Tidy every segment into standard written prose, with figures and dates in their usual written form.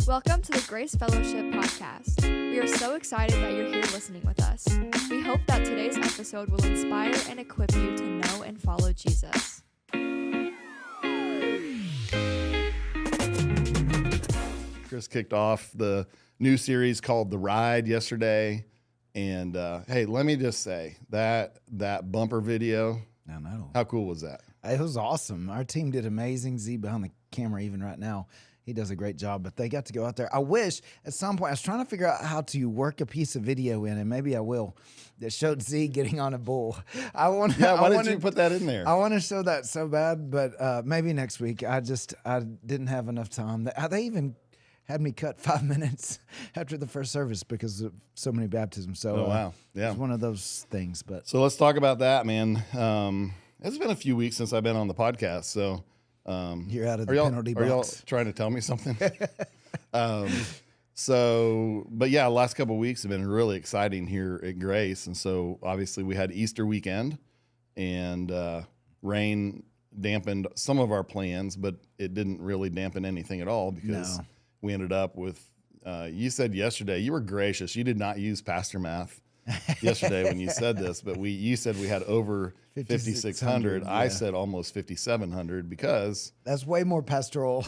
Welcome to the Grace Fellowship Podcast. We are so excited that you're here listening with us. We hope that today's episode will inspire and equip you to know and follow Jesus. Chris kicked off the new series called The Ride yesterday. And hey, let me just say that bumper video, I know. how cool was that? It was awesome. Our team did amazing. Z behind the camera even right now. He does a great job, but they got to go out there. I wish at some point, I was trying to figure out how to work a piece of video in, and maybe I will, that showed Z getting on a bull. Why didn't you put that in there? I want to show that so bad, but maybe next week. I didn't have enough time. They even had me cut 5 minutes after the first service because of so many baptisms. So, oh, wow. Yeah. It's one of those things. But So let's talk about that, man. It's been a few weeks since I've been on the podcast, so... you're out of the penalty box. Are y'all trying to tell me something? But yeah, the last couple of weeks have been really exciting here at Grace. And so obviously we had Easter weekend and rain dampened some of our plans, but it didn't really dampen anything at all because we ended up with, you said yesterday, you were gracious. You did not use pastor math yesterday when you said this, but you said we had over 5,600. Yeah. I said almost 5,700 because that's way more pastoral.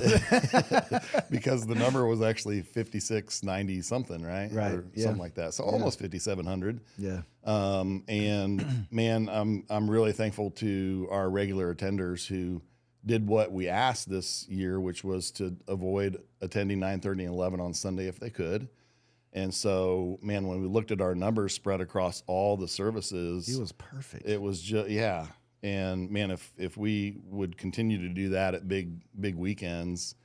because the number was actually 5690 something, right? Right. Or yeah. something like that. So almost 5,700. Yeah. And man, I'm really thankful to our regular attenders who did what we asked this year, which was to avoid attending 9:30 and 11 on Sunday if they could. And so, man, when we looked at our numbers spread across all the services, He was perfect. it was just, yeah. And man, if we would continue to do that at big weekends,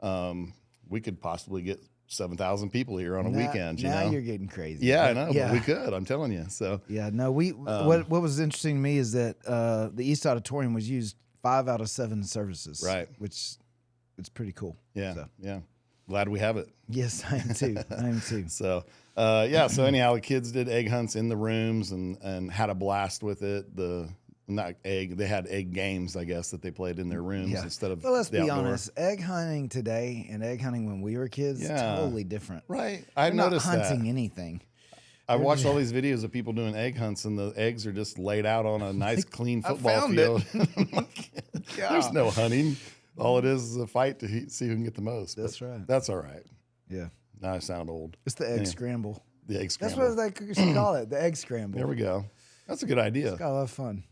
we could possibly get 7,000 people here on a weekend. Now you know? you're getting crazy. Yeah, I know. Yeah. But we could. I'm telling you. So Yeah. No. What was interesting to me is that the East Auditorium was used 5 out of 7 services. Right. Which it's pretty cool. yeah, So. yeah. Glad we have it. Yes, I am too. So, yeah. So anyhow, the kids did egg hunts in the rooms and had a blast with it. They had egg games, I guess, that they played in their rooms instead of. Well, let's the be outdoor. honest. Egg hunting today and egg hunting when we were kids, totally different. Right. I We're not noticed hunting that. anything. I watched all these videos of people doing egg hunts, and the eggs are just laid out on a nice, clean football field. There's no hunting. All it is a fight to see who can get the most. That's right. That's all right. Yeah. Now I sound old. It's the egg scramble. The egg scramble. That's what they should call it, the egg scramble. There we go. That's a good idea. It's got a lot of fun.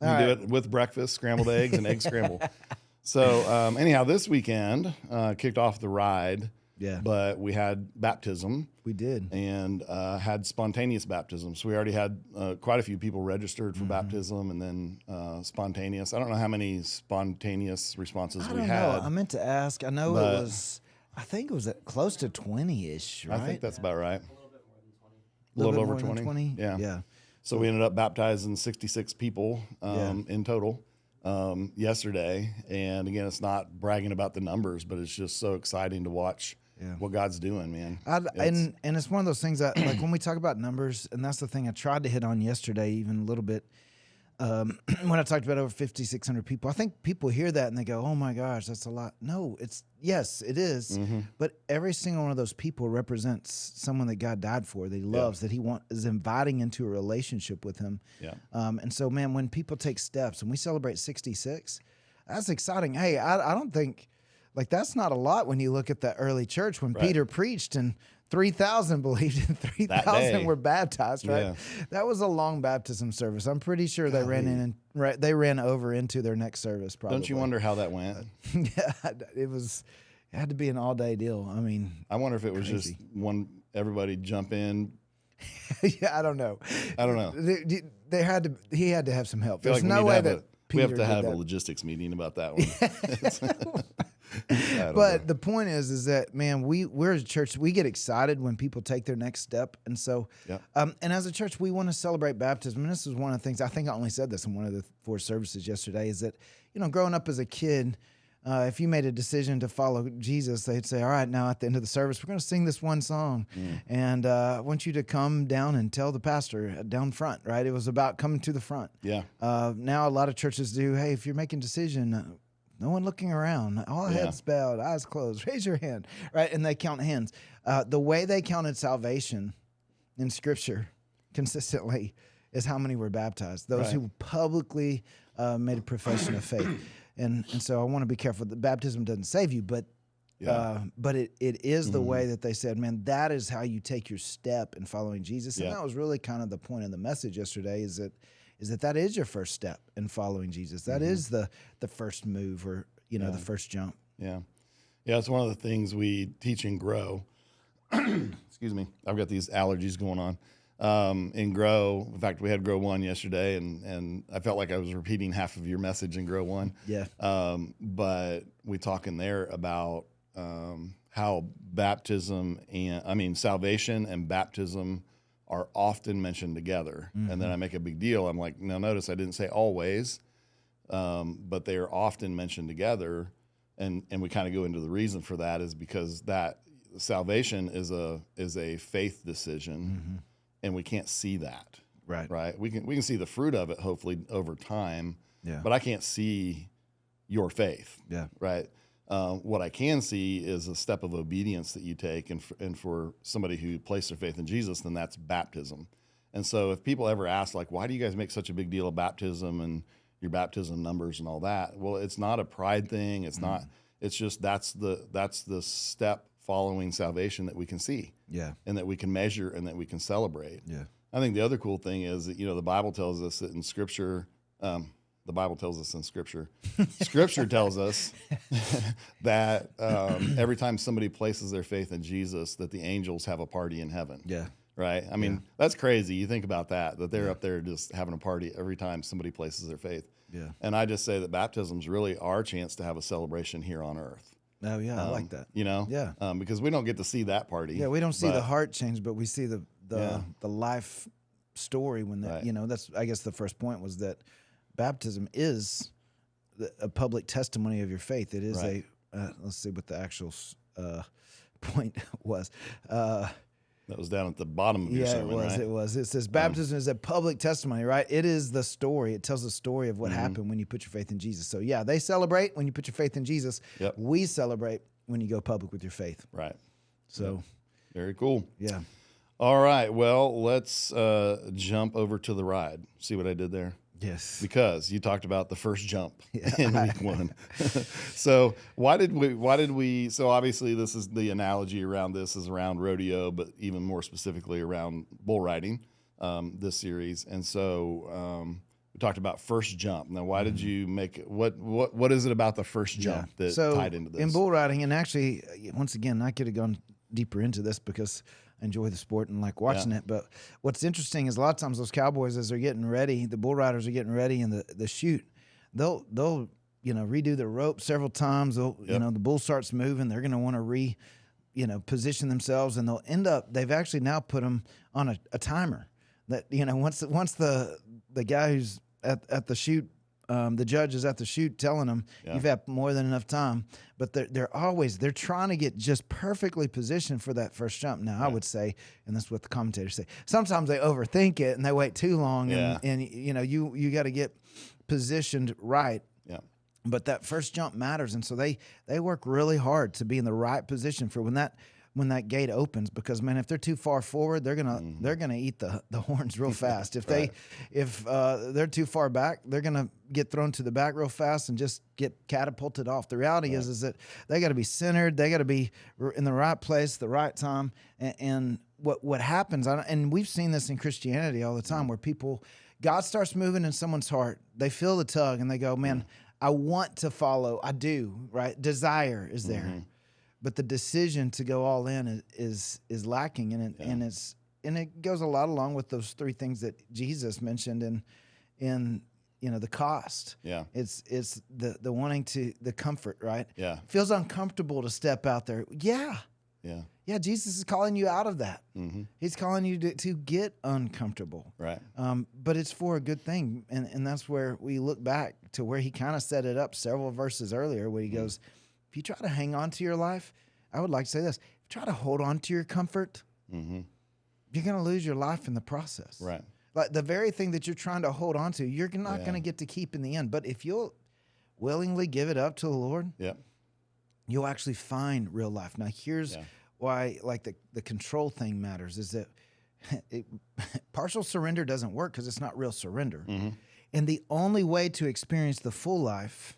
You do it with breakfast, scrambled eggs, and egg scramble. So anyhow, this weekend kicked off the ride. Yeah. But we had baptism. We did. And had spontaneous baptism. So we already had quite a few people registered for baptism and then spontaneous. I don't know how many spontaneous responses we had. I meant to ask. I know I think it was close to 20-ish, right? I think that's about right. A little over bit more 20. than 20? Yeah. Yeah. So we ended up baptizing 66 people in total yesterday. And again, it's not bragging about the numbers, but it's just so exciting to watch what God's doing, man. And it's one of those things that, like, when we talk about numbers, and that's the thing I tried to hit on yesterday, even a little bit, when I talked about over 5,600 people. I think people hear that and they go, "Oh my gosh, that's a lot." No, yes, it is. But every single one of those people represents someone that God died for, that He loves, that He is inviting into a relationship with Him. Yeah. And so, man, when people take steps, and we celebrate 66, that's exciting. Hey, I don't think. Like, that's not a lot when you look at the early church when Peter preached and 3,000 believed and 3,000 were baptized, right? Yeah. That was a long baptism service. I'm pretty sure they ran over into their next service probably. Don't you wonder how that went? Yeah, it had to be an all-day deal. I mean, I wonder if it was just everybody jump in. Yeah, I don't know. He had to have some help. There's no way that we have to have a logistics meeting about that one. But the point is that, man, we're as a church, we get excited when people take their next step. And so, and as a church, we want to celebrate baptism. And this is one of the things, I think I only said this in one of the 4 services yesterday, is that, growing up as a kid, if you made a decision to follow Jesus, they'd say, all right, now at the end of the service, we're going to sing this one song. And I want you to come down and tell the pastor down front, right? It was about coming to the front. Yeah. Now a lot of churches do, hey, if you're making a decision, no one looking around, all heads bowed, eyes closed, raise your hand, right? And they count hands. The way they counted salvation in Scripture consistently is how many were baptized. Those who publicly made a profession of faith. And so I want to be careful that baptism doesn't save you, but it is the way that they said, man, that is how you take your step in following Jesus. And that was really kind of the point of the message yesterday, is that is your first step in following Jesus. That is the first move, or the first jump. Yeah. Yeah, it's one of the things we teach in Grow. Excuse me. I've got these allergies going on. In Grow, in fact, we had Grow 1 yesterday, and I felt like I was repeating half of your message in Grow 1. Yeah. But we talk in there about how salvation and baptism are often mentioned together. And then I make a big deal. I'm like, now notice I didn't say always, but they are often mentioned together. And we kind of go into the reason for that is because that salvation is a faith decision, and we can't see that. Right. We can see the fruit of it, hopefully, over time. Yeah. But I can't see your faith. Yeah. Right. What I can see is a step of obedience that you take, and for somebody who placed their faith in Jesus, then that's baptism. And so if people ever ask, like, why do you guys make such a big deal of baptism and your baptism numbers and all that? Well, it's not a pride thing. It's not. It's just that's the step following salvation that we can see, and that we can measure, and that we can celebrate. Yeah. I think the other cool thing is that the Bible tells us that in Scripture. The Bible tells us in Scripture. Scripture tells us that every time somebody places their faith in Jesus, that the angels have a party in heaven. Yeah. Right? I mean, that's crazy. You think about that they're up there just having a party every time somebody places their faith. Yeah. And I just say that baptism's really our chance to have a celebration here on earth. Oh, yeah, I like that. Yeah. Because we don't get to see that party. Yeah, we don't see the heart change, but we see the life story when that, that's, I guess the first point was that baptism is a public testimony of your faith. It is let's see what the actual point was. That was down at the bottom of your sermon, right? It was. It says baptism is a public testimony, right? It is the story. It tells the story of what happened when you put your faith in Jesus. So, they celebrate when you put your faith in Jesus. Yep. We celebrate when you go public with your faith. Right. So. Very cool. Yeah. All right. Well, let's jump over to the ride. See what I did there? Yes. Because you talked about the first jump in week 1. So why did we, so obviously this is the analogy around this is around rodeo, but even more specifically around bull riding, this series. And so we talked about first jump. Now, why did you make it? What is it about the first jump that tied into this? In bull riding, and actually, once again, I could have gone deeper into this because I enjoy the sport and like watching it. But what's interesting is a lot of times those cowboys, as they're getting ready, the bull riders are getting ready in the chute, they'll redo the rope several times. They'll the bull starts moving. They're going to want to position themselves, and they'll end up. They've actually now put them on a timer that once the guy who's at the chute. The judge is at the chute telling them you've had more than enough time, but they're trying to get just perfectly positioned for that first jump. Now I would say, and that's what the commentators say, sometimes they overthink it and they wait too long, and you got to get positioned right. Yeah. But that first jump matters, and so they work really hard to be in the right position for when that gate opens, because man, if they're too far forward, they're gonna eat the horns real fast. If they're too far back, they're gonna get thrown to the back real fast and just get catapulted off. The reality is that they got to be centered, they got to be in the right place, the right time. And what happens, and we've seen this in Christianity all the time, where God starts moving in someone's heart, they feel the tug, and they go, man, I want to follow. I do, right? Desire is there. But the decision to go all in is lacking, and it goes a lot along with those 3 things that Jesus mentioned in the cost. Yeah, it's the wanting the comfort, right? Yeah, it feels uncomfortable to step out there. Yeah. Jesus is calling you out of that. He's calling you to get uncomfortable, right? But it's for a good thing, and that's where we look back to where he kind of set it up several verses earlier, where he goes, if you try to hang on to your life, I would like to say this, if you try to hold on to your comfort, you're going to lose your life in the process. Right. Like the very thing that you're trying to hold on to, you're not going to get to keep in the end. But if you'll willingly give it up to the Lord, Yep. you'll actually find real life. Now, here's why, like, the control thing matters, is that partial surrender doesn't work because it's not real surrender. Mm-hmm. And the only way to experience the full life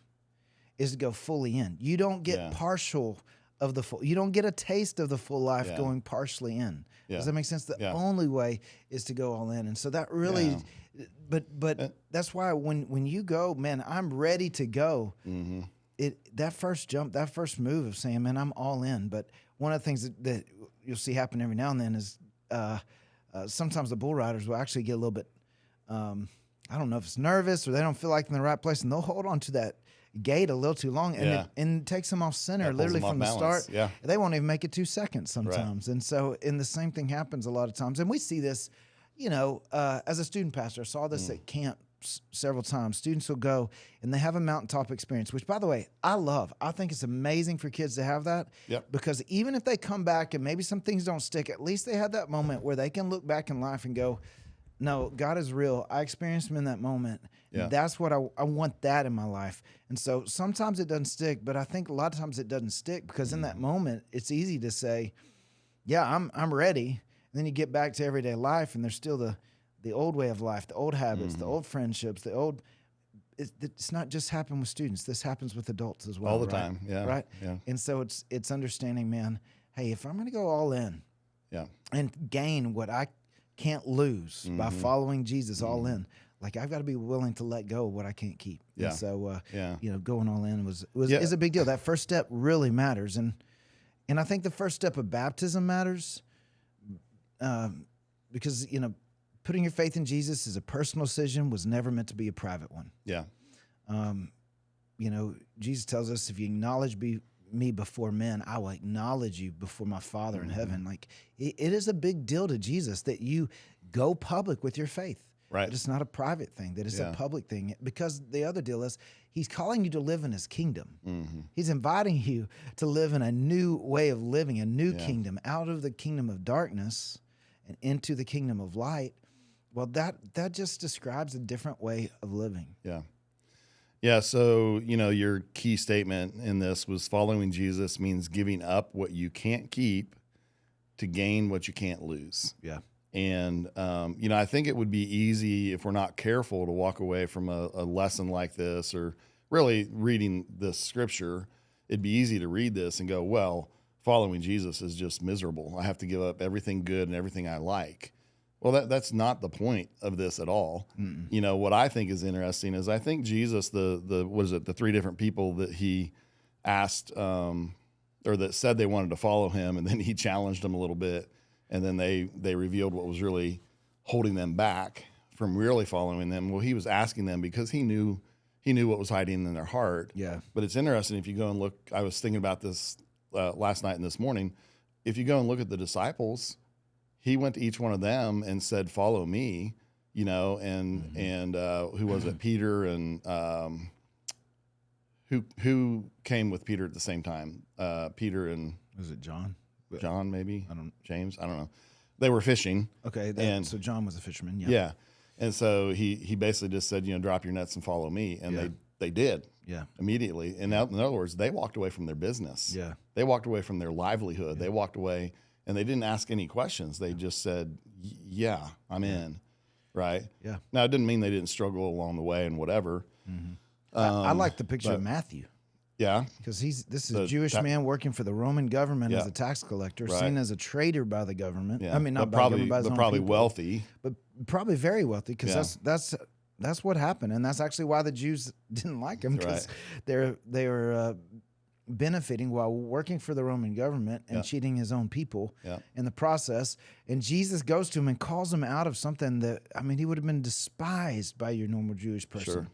is to go fully in. You don't get partial of the full. You don't get a taste of the full life going partially in. Does that make sense? The only way is to go all in. And so that really, but that's why when you go, man, I'm ready to go. Mm-hmm. That first jump, that first move of saying, man, I'm all in. But one of the things that you'll see happen every now and then is sometimes the bull riders will actually get a little bit, I don't know if it's nervous or they don't feel like they're in the right place, and they'll hold on to that gate a little too long, and it takes them off center, literally from the start. Yeah. They won't even make it 2 seconds sometimes. Right. And so, the same thing happens a lot of times. And we see this, as a student pastor, I saw this at camp several times. Students will go and they have a mountaintop experience, which, by the way, I love. I think it's amazing for kids to have that, because even if they come back and maybe some things don't stick, at least they have that moment where they can look back in life and go, no, God is real. I experienced him in that moment. Yeah. That's what I want that in my life. And so sometimes it doesn't stick, but I think a lot of times it doesn't stick because in that moment, it's easy to say, yeah, I'm ready. And then you get back to everyday life and there's still the old way of life, the old habits, the old friendships, it's not just happen with students. This happens with adults as well. All the time. Yeah. Right. Yeah. And so it's understanding, man, hey, if I'm going to go all in and gain what I can't lose by following Jesus all in, like I've got to be willing to let go of what I can't keep. Yeah. And so, going all in is a big deal. That first step really matters. And I think the first step of baptism matters because, putting your faith in Jesus is a personal decision, was never meant to be a private one. Yeah. Jesus tells us, if you acknowledge me before men, I will acknowledge you before my Father in heaven. Like it is a big deal to Jesus that you go public with your faith. Right. That it's not a private thing, that it's a public thing. Because the other deal is he's calling you to live in his kingdom. Mm-hmm. He's inviting you to live in a new way of living, a new kingdom, out of the kingdom of darkness and into the kingdom of light. Well, that just describes a different way of living. Yeah. Yeah, so, your key statement in this was following Jesus means giving up what you can't keep to gain what you can't lose. Yeah. And, I think it would be easy if we're not careful to walk away from a lesson like this, or really reading this scripture. It'd be easy to read this and go, well, following Jesus is just miserable. I have to give up everything good and everything I like. Well, that's not the point of this at all. Mm-mm. What I think is interesting is I think Jesus, the 3 different people that he asked, or that said they wanted to follow him, and then he challenged them a little bit, and then they revealed what was really holding them back from really following them. Well, he was asking them because he knew what was hiding in their heart. Yeah. But it's interesting if you go and look. I was thinking about this last night and this morning. If you go and look at the disciples, he went to each one of them and said, "Follow me," and who was it? Peter and who came with Peter at the same time? Peter and was it John? John, maybe. James. I don't know. They were fishing. Okay, so John was a fisherman. Yeah. Yeah, and so he basically just said, drop your nets and follow me, and they did. Yeah. Immediately, and in other words, they walked away from their business. Yeah. They walked away from their livelihood. Yeah. They walked away. And they didn't ask any questions. They just said, yeah, I'm in, right? Yeah. Now, it didn't mean they didn't struggle along the way and whatever. Mm-hmm. I like the picture of Matthew. Yeah. Because this is a Jewish man working for the Roman government as a tax collector, seen as a traitor by the government. Yeah. I mean, not by the government, by his own probably people, wealthy. But probably very wealthy, because that's what happened. And that's actually why the Jews didn't like him, because they were benefiting while working for the Roman government and cheating his own people in the process. And Jesus goes to him and calls him out of something that, he would have been despised by your normal Jewish person. Sure.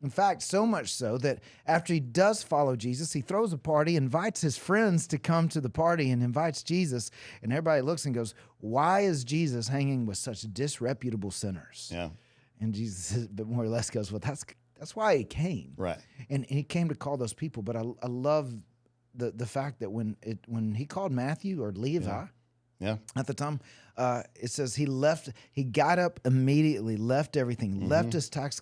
In fact, so much so that after he does follow Jesus, he throws a party, invites his friends to come to the party, and invites Jesus. And everybody looks and goes, why is Jesus hanging with such disreputable sinners? Yeah. And Jesus more or less goes, well, that's why he came. Right. And he came to call those people. But I love the fact that when he called Matthew or Levi at the time, it says he got up immediately, left everything, left his tax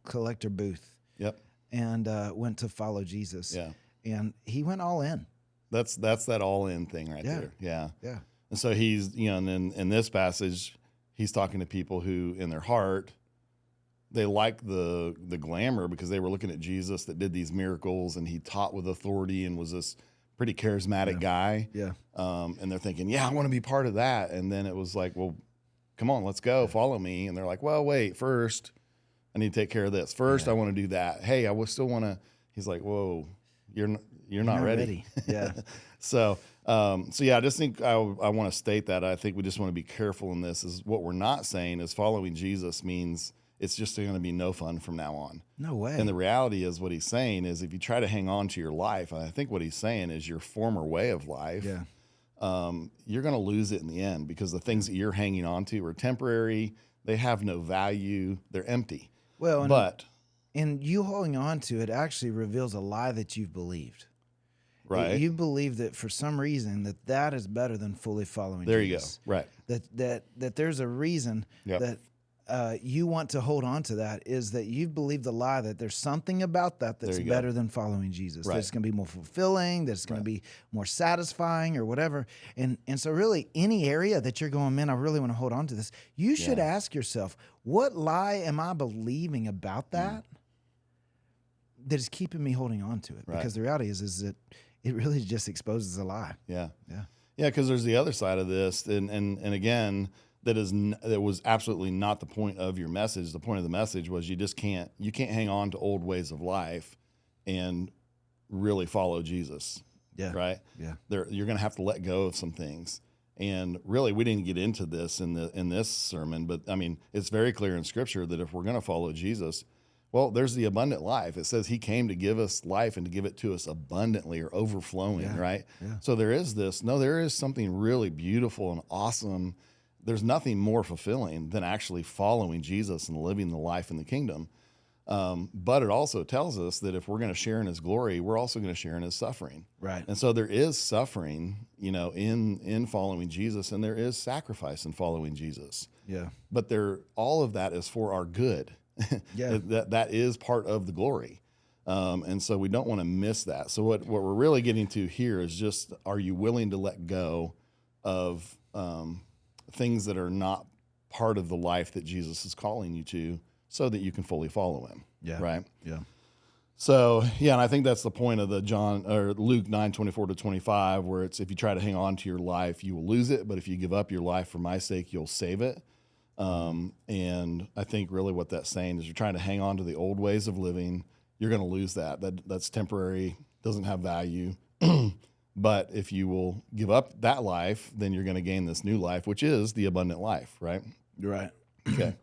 collector booth. Yep. and went to follow Jesus. Yeah. And he went all in. That's that all in thing right there. Yeah. Yeah. And so he's, and in this passage, he's talking to people who in their heart, they like the glamour because they were looking at Jesus that did these miracles and he taught with authority and was this pretty charismatic guy. Yeah. And they're thinking, I want to be part of that. And then it was like, well, come on, let's go, follow me. And they're like, well, wait, first I need to take care of this. First I want to do that. Hey, I still want to. He's like, whoa, you're not ready. Yeah. So I just think I want to state that. I think we just want to be careful in this. Is what we're not saying is following Jesus means it's just going to be no fun from now on. No way. And the reality is what he's saying is if you try to hang on to your life, and I think what he's saying is your former way of life, you're going to lose it in the end because the things that you're hanging on to are temporary. They have no value. They're empty. Well, and you holding on to it actually reveals a lie that you've believed. Right. You believe that for some reason that is better than fully following there Jesus. You go. Right. That there's a reason that you want to hold on to that is that you've believed the lie that there's something about that's better than following Jesus. Right. That it's going to be more fulfilling, that it's going to be more satisfying or whatever. And so really any area that you're going, man, I really want to hold on to this, you should ask yourself, what lie am I believing about that that is keeping me holding on to it? Right. Because the reality is that it really just exposes a lie. Yeah. Yeah. Yeah, because there's the other side of this. And again, that was absolutely not the point of your message. The point of the message was you can't hang on to old ways of life and really follow Jesus. Yeah. Right? Yeah. You're going to have to let go of some things. And really, we didn't get into this in this sermon, but I mean, it's very clear in Scripture that if we're going to follow Jesus, well, there's the abundant life. It says he came to give us life and to give it to us abundantly or overflowing, right? Yeah. So there is something really beautiful and awesome. There's nothing more fulfilling than actually following Jesus and living the life in the kingdom. But it also tells us that if we're going to share in his glory, we're also going to share in his suffering. Right. And so there is suffering, in following Jesus, and there is sacrifice in following Jesus. Yeah. But all of that is for our good. Yeah. that is part of the glory. And so we don't want to miss that. So what we're really getting to here is just, are you willing to let go of things that are not part of the life that Jesus is calling you to so that you can fully follow him? Yeah. Right? Yeah. So, and I think that's the point of the Luke 9:24-25, where it's, if you try to hang on to your life, you will lose it. But if you give up your life for my sake, you'll save it. And I think really what that's saying is you're trying to hang on to the old ways of living. You're going to lose that. That's temporary, doesn't have value. But if you will give up that life, then you're going to gain this new life, which is the abundant life, right? You're right. Okay.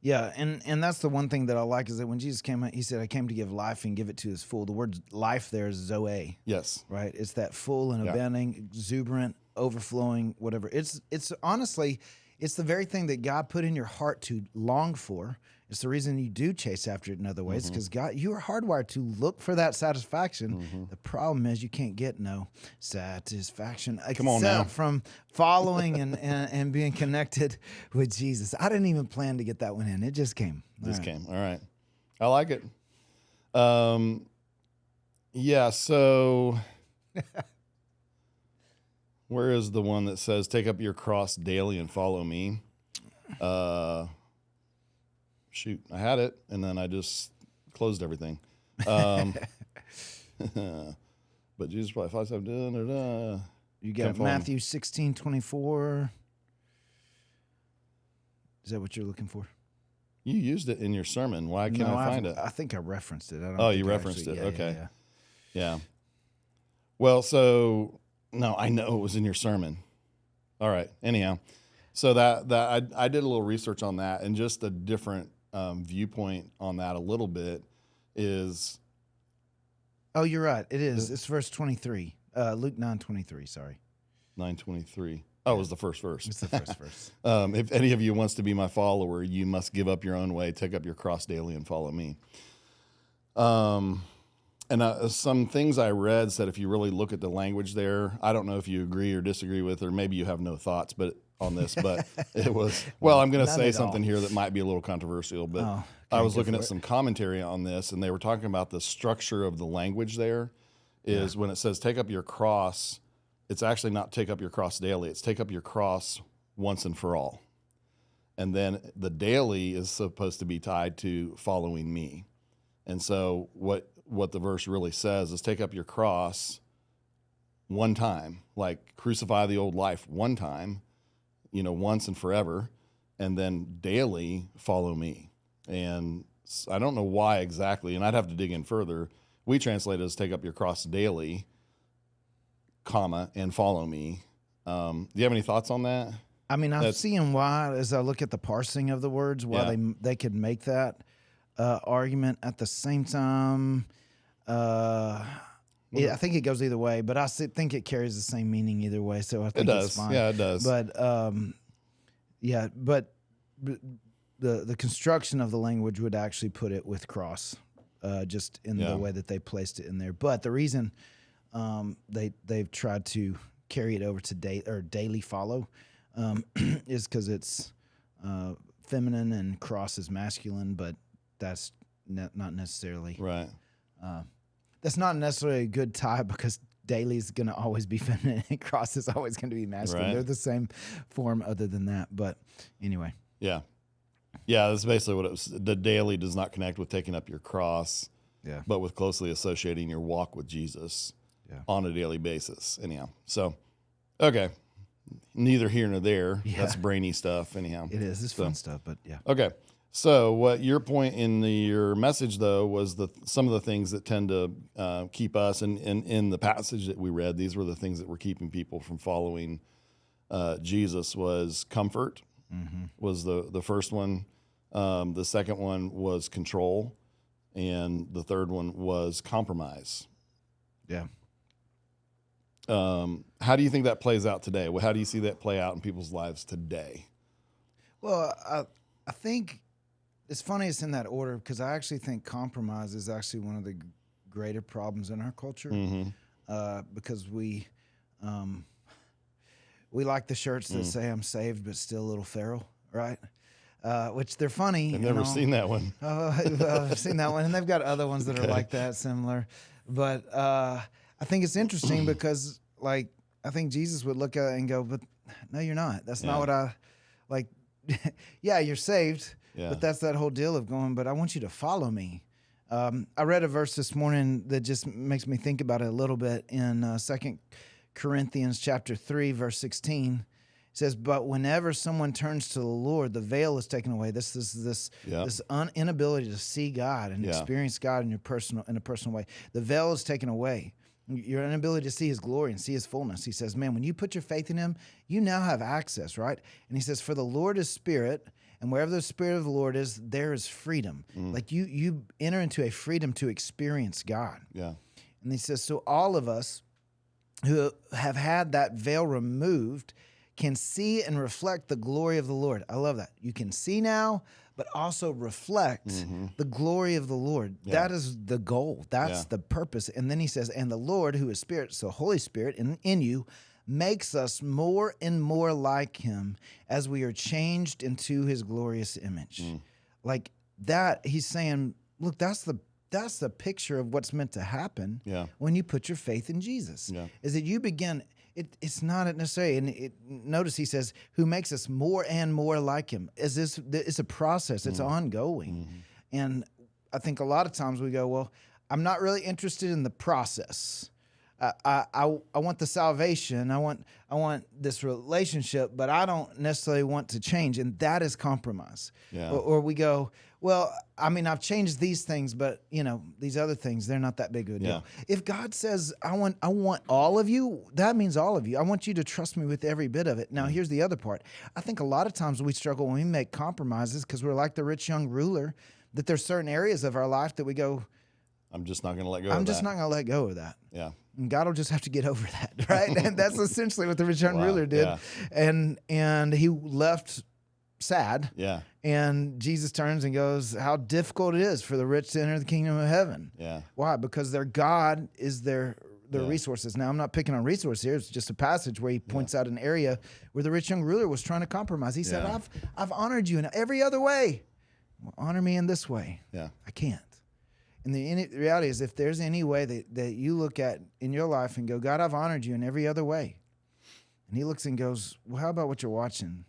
Yeah, and that's the one thing that I like is that when Jesus came, he said, I came to give life and give it to his full. The word life there is Zoe. Yes. Right? It's that full and abounding, exuberant, overflowing, whatever. It's honestly, it's the very thing that God put in your heart to long for. It's the reason you do chase after it in other ways, because God, you are hardwired to look for that satisfaction. The problem is you can't get no satisfaction except from following and being connected with Jesus. I didn't even plan to get that one in. It just came. Just came. All right. I like it. Yeah, so where is the one that says, take up your cross daily and follow me? Shoot, I had it, and then I just closed everything. But Jesus probably 5:7. You got Matthew 16:24. Is that what you're looking for? You used it in your sermon. Why can't I find it? I think I referenced it. You referenced it. Okay. Yeah. Well, no, I know it was in your sermon. All right. Anyhow, so that I did a little research on that, and just a different viewpoint on that a little bit is. Oh, you're right. It is. It's verse 23. Luke 9:23. Sorry. 9:23. Oh, it was the first verse. It's the first verse. If any of you wants to be my follower, you must give up your own way, take up your cross daily, and follow me. And some things I read said if you really look at the language there, I don't know if you agree or disagree with, or maybe you have no thoughts, but on this, but it was, well, I'm going to None say at something all. here that might be a little controversial, but Oh, I okay, was go looking for at it. some commentary on this, and they were talking about the structure of the language there is when it says take up your cross, it's actually not take up your cross daily. It's take up your cross once and for all. And then the daily is supposed to be tied to following me. And so what the verse really says is take up your cross one time, like crucify the old life one time, once and forever, and then daily follow me. And I don't know why exactly, and I'd have to dig in further. We translate it as take up your cross daily, comma, and follow me. Do you have any thoughts on that? I mean, I'm seeing why, as I look at the parsing of the words, why they could make that argument. At the same time, I think it goes either way, but I think it carries the same meaning either way. So I think it's fine. Yeah, it does. But but the construction of the language would actually put it with cross, just in the way that they placed it in there. But the reason they've tried to carry it over to daily follow is because it's feminine and cross is masculine, but that's not necessarily right. That's not necessarily a good tie, because daily is going to always be feminine and cross is always going to be masculine. Right. They're the same form other than that. But anyway. Yeah. Yeah, that's basically what it was. The daily does not connect with taking up your cross, but with closely associating your walk with Jesus on a daily basis. Anyhow, so, okay. Neither here nor there. Yeah. That's brainy stuff, anyhow. It is. It's fun stuff, but yeah. Okay. So what your point in your message, though, was some of the things that tend to keep us, and in the passage that we read, these were the things that were keeping people from following Jesus, was comfort, was the first one. The second one was control, and the third one was compromise. Yeah. How do you think that plays out today? How do you see that play out in people's lives today? Well, I think it's funny it's in that order, because I actually think compromise is actually one of the greater problems in our culture, because we like the shirts that say I'm saved but still a little feral, right? Which they're funny. I've never seen that one. I've seen that one, and they've got other ones that are like that, similar. But I think it's interesting because, like, I think Jesus would look at it and go, but no, you're not. That's not what I, like, yeah, you're saved, but that's that whole deal of going, but I want you to follow me. I read a verse this morning that just makes me think about it a little bit in 2 Corinthians chapter 3, verse 16. It says, but whenever someone turns to the Lord, the veil is taken away. This inability to see God and experience God in a personal way. The veil is taken away. Your inability to see his glory and see his fullness. He says, man, when you put your faith in him, you now have access, right? And he says, for the Lord is spirit, and wherever the spirit of the Lord is, there is freedom. Like you enter into a freedom to experience God. Yeah. And he says, so all of us who have had that veil removed can see and reflect the glory of the Lord. I love that. You can see now, but also reflect the glory of the Lord. Yeah. That is the goal. That's the purpose. And then he says, and the Lord, who is spirit, so Holy Spirit in you, makes us more and more like him as we are changed into his glorious image. Like that, he's saying, look, that's the picture of what's meant to happen when you put your faith in Jesus. Is that you begin... It's not necessarily, and notice he says, who makes us more and more like him. It's a process. It's ongoing. And I think a lot of times we go, well, I'm not really interested in the process. I want the salvation. I want this relationship, but I don't necessarily want to change. And that is compromise. Yeah. Or we go, well, I mean, I've changed these things, but these other things, they're not that big of a deal. If God says, I want all of you, that means all of you. I want you to trust me with every bit of it. Now, here's the other part. I think a lot of times we struggle when we make compromises because we're like the rich young ruler, that there's certain areas of our life that we go, I'm just not going to let go of that. I'm just not going to let go of that. Yeah. And God will just have to get over that, right? And that's essentially what the rich young ruler did. Yeah. And he left sad. Yeah. And Jesus turns and goes, how difficult it is for the rich to enter the kingdom of heaven. Yeah. Why? Because their God is the their resources. Now, I'm not picking on resources here. It's just a passage where he points out an area where the rich young ruler was trying to compromise. He said, I've honored you in every other way. Well, honor me in this way. Yeah. I can't. And the reality is, if there's any way that you look at in your life and go, God, I've honored you in every other way. And he looks and goes, well, how about what you're watching?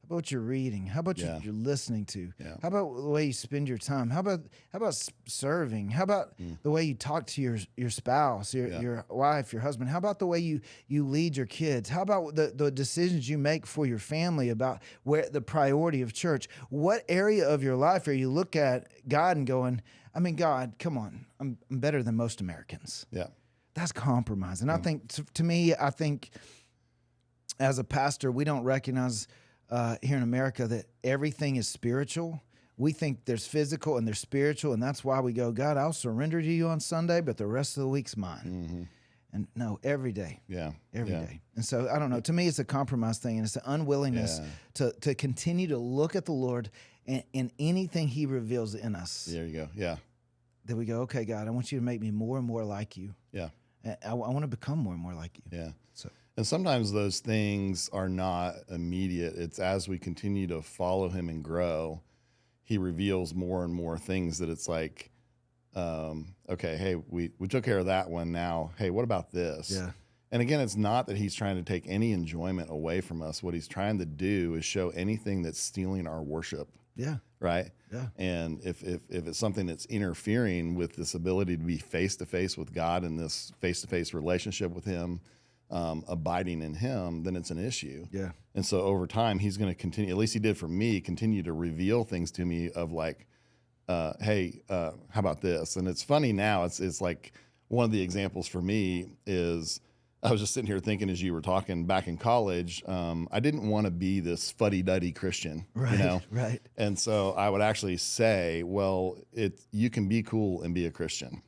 How about what you're reading? How about what you're listening to? Yeah. How about the way you spend your time? How about serving? How about the way you talk to your spouse, your wife, your husband? How about the way you lead your kids? How about the decisions you make for your family about where the priority of church? What area of your life are you look at God and going, I mean, God, come on, I'm better than most Americans. Yeah. That's compromise. And I think, to me, I think as a pastor, we don't recognize here in America that everything is spiritual. We think there's physical and there's spiritual, and that's why we go, God, I'll surrender to you on Sunday, but the rest of the week's mine. Mm-hmm. And no, every day. Yeah. Every day. And so, I don't know, to me, it's a compromise thing, and it's an unwillingness to continue to look at the Lord and anything he reveals in us. There you go. Yeah. That we go, okay, God, I want you to make me more and more like you. Yeah. I want to become more and more like you. Yeah. So. And sometimes those things are not immediate. It's as we continue to follow him and grow, he reveals more and more things that it's like, okay, hey, we took care of that one. Now, hey, what about this? Yeah. And again, it's not that he's trying to take any enjoyment away from us. What he's trying to do is show anything that's stealing our worship. Yeah. Right. Yeah. And if it's something that's interfering with this ability to be face to face with God and this face to face relationship with him, abiding in him, then it's an issue. Yeah. And so over time, he's going to continue, at least he did for me, continue to reveal things to me of like, hey, how about this? And it's funny now. It's like one of the examples for me is, I was just sitting here thinking as you were talking back in college, I didn't want to be this fuddy-duddy Christian, right, you know? Right. And so I would actually say, well, you can be cool and be a Christian.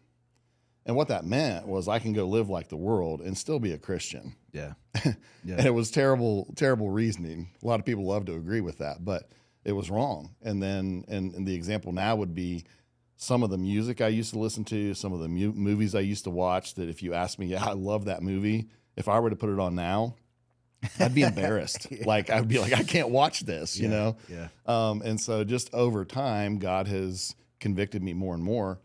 And what that meant was I can go live like the world and still be a Christian. Yeah. And it was terrible reasoning. A lot of people love to agree with that, but it was wrong. And then, and the example now would be some of the music I used to listen to, some of the movies I used to watch, that if you asked me, I love that movie, if I were to put it on now, I'd be embarrassed. Like, I'd be like, I can't watch this, you know? Yeah. And so just over time, God has convicted me more and more.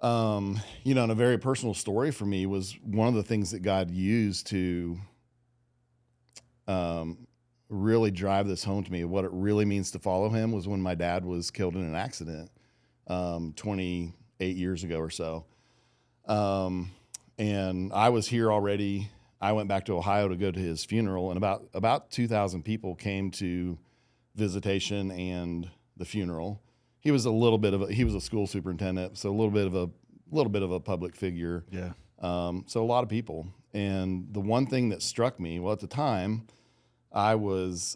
You know, and a very personal story for me was one of the things that God used to really drive this home to me, what it really means to follow him, was when my dad was killed in an accident 28 years ago or so. And I was here already. I went back to Ohio to go to his funeral, and about 2,000 people came to visitation and the funeral. He was he was a school superintendent, so a little bit of a public figure. Yeah. So a lot of people. And the one thing that struck me, well, at the time, I was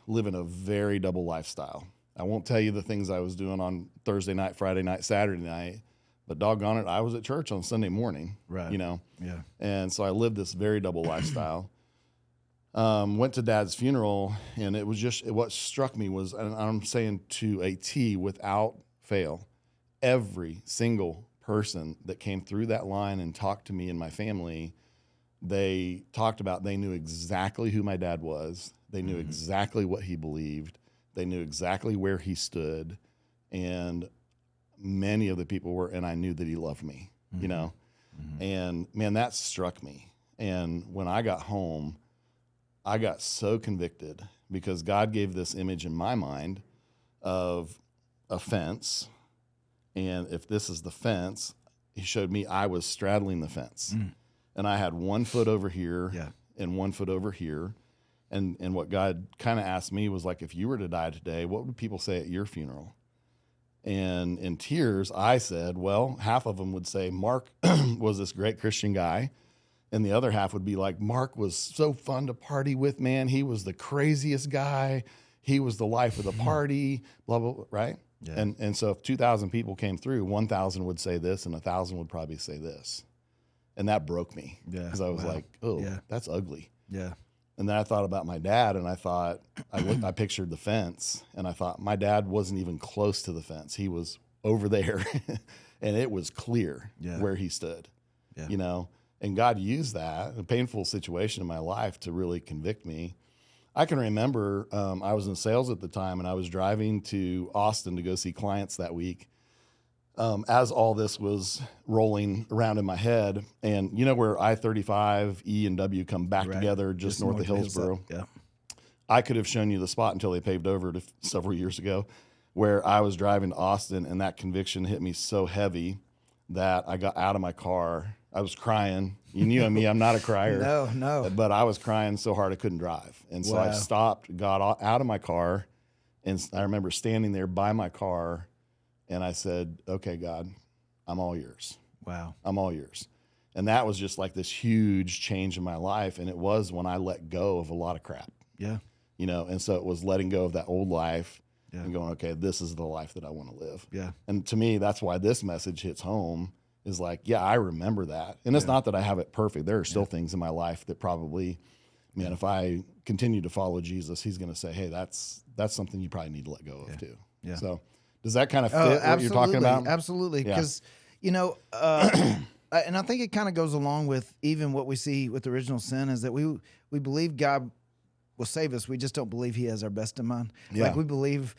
living a very double lifestyle. I won't tell you the things I was doing on Thursday night, Friday night, Saturday night, but doggone it, I was at church on Sunday morning. Right. You know? Yeah. And so I lived this very double lifestyle. Went to Dad's funeral, and it was just, what struck me was, and I'm saying to a T without fail, every single person that came through that line and talked to me and my family, they knew exactly who my dad was. They knew exactly what he believed. They knew exactly where he stood. And many of the people were, and I knew that he loved me, you know? And man, that struck me. And when I got home, I got so convicted because God gave this image in my mind of a fence. And if this is the fence, he showed me I was straddling the fence. And I had 1 foot over here and 1 foot over here. And what God kind of asked me was like, if you were to die today, what would people say at your funeral? And in tears, I said, well, half of them would say Mark was this great Christian guy. And the other half would be like, Mark was so fun to party with, man. He was the craziest guy. He was the life of the party, blah, blah, blah, right? Yeah. And so if 2,000 people came through, 1,000 would say this and 1,000 would probably say this. And that broke me because I was like, oh, that's ugly. Yeah. And then I thought about my dad, and I thought, I pictured the fence, and I thought my dad wasn't even close to the fence. He was over there, and it was clear where he stood, you know? And God used that, a painful situation in my life, to really convict me. I can remember I was in sales at the time, and I was driving to Austin to go see clients that week as all this was rolling around in my head. And you know where I-35, E and W come back together just north of Hillsboro? Yeah. I could have shown you the spot until they paved over it several years ago, where I was driving to Austin, and that conviction hit me so heavy that I got out of my car. I was crying. You knew me, I'm not a crier. No. But I was crying so hard I couldn't drive. And so I stopped, got out of my car, and I remember standing there by my car, and I said, okay, God, I'm all yours. Wow. I'm all yours. And that was just like this huge change in my life. And it was when I let go of a lot of crap. Yeah. You know, and so it was letting go of that old life and going, okay, this is the life that I want to live. Yeah. And to me, that's why this message hits home. Is like, yeah, I remember that. And it's not that I have it perfect. There are still things in my life that probably, man, if I continue to follow Jesus, he's going to say, hey, that's something you probably need to let go of too. Yeah. So does that kind of fit what you're talking about? Absolutely. Because, you know, and I think it kind of goes along with even what we see with original sin is that we believe God will save us. We just don't believe he has our best in mind. Yeah. Like we believe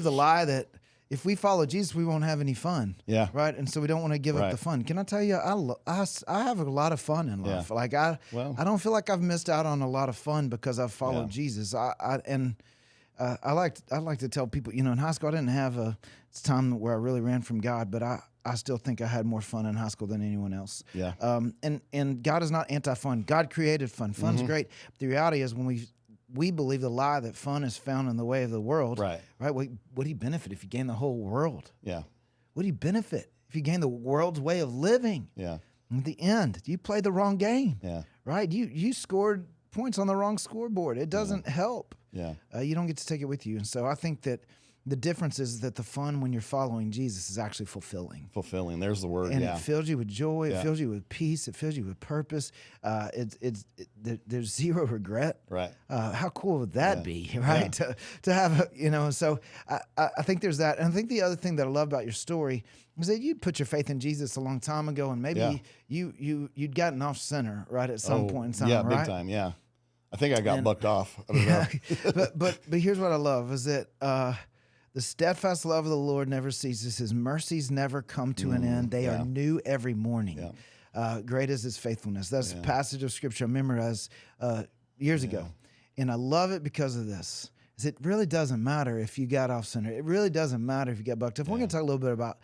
the lie that if we follow Jesus, we won't have any fun. Yeah. Right. And so we don't want to give up the fun. Can I tell you, I have a lot of fun in life. Like I don't feel like I've missed out on a lot of fun because I've followed Jesus. I like to tell people, you know, in high school I didn't have a time where I really ran from God, but I still think I had more fun in high school than anyone else. Yeah. And God is not anti-fun. God created fun. Fun's great. The reality is when we believe the lie that fun is found in the way of the world. Right. What do you benefit if you gain the whole world? Yeah. What do you benefit if you gain the world's way of living? Yeah. At the end, you played the wrong game. Yeah. Right. You scored points on the wrong scoreboard. It doesn't help. Yeah. You don't get to take it with you. And so I think that the difference is that the fun when you're following Jesus is actually fulfilling. Fulfilling. There's the word. And it fills you with joy. It fills you with peace. It fills you with purpose. There's zero regret. Right. How cool would that be? Right. Yeah. To have, you know. So I think there's that. And I think the other thing that I love about your story is that you put your faith in Jesus a long time ago, and maybe you'd gotten off center right at some point in time. Yeah, right? Big time. Yeah. I think I got bucked off. I don't know. but here's what I love is that. The steadfast love of the Lord never ceases. His mercies never come to an end. They are new every morning. Yeah. Great is his faithfulness. That's a passage of scripture I memorized years ago. And I love it because of this. Is it really doesn't matter if you got off center. It really doesn't matter if you got bucked up. We're going to talk a little bit about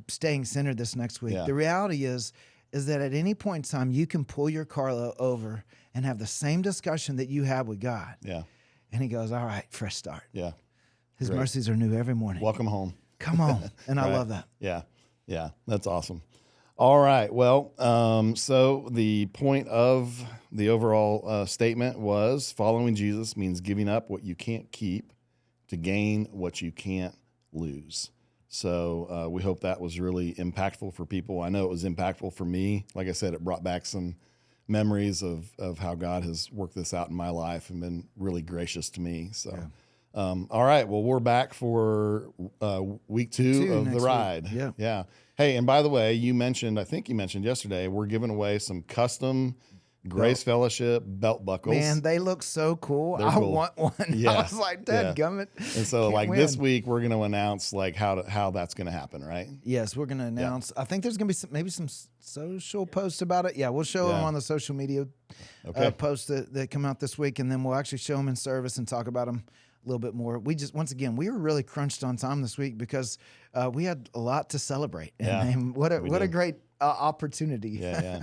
staying centered this next week. The reality is that at any point in time, you can pull your car over and have the same discussion that you have with God. Yeah. And he goes, all right, fresh start. Yeah. His mercies are new every morning. Welcome home. Come on. And I love that. Yeah. Yeah. That's awesome. All right. Well, so the point of the overall statement was following Jesus means giving up what you can't keep to gain what you can't lose. So we hope that was really impactful for people. I know it was impactful for me. Like I said, it brought back some memories of how God has worked this out in my life and been really gracious to me. So. Yeah. All right. Well, we're back for week two of the ride. Week. Yeah. Yeah. Hey, and by the way, I think you mentioned yesterday, we're giving away some custom Grace Fellowship belt buckles. Man, they look so cool. I want one. Yeah. I was like, dadgummit. And so like this week, we're going to announce like how that's going to happen, right? Yes, we're going to announce. I think there's going to be maybe some social posts about it. Yeah, we'll show them on the social media posts that come out this week, and then we'll actually show them in service and talk about them a little bit more. We were really crunched on time this week because we had a lot to celebrate. And what a great opportunity. Yeah.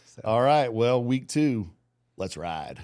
So. All right. Well, week 2, let's ride.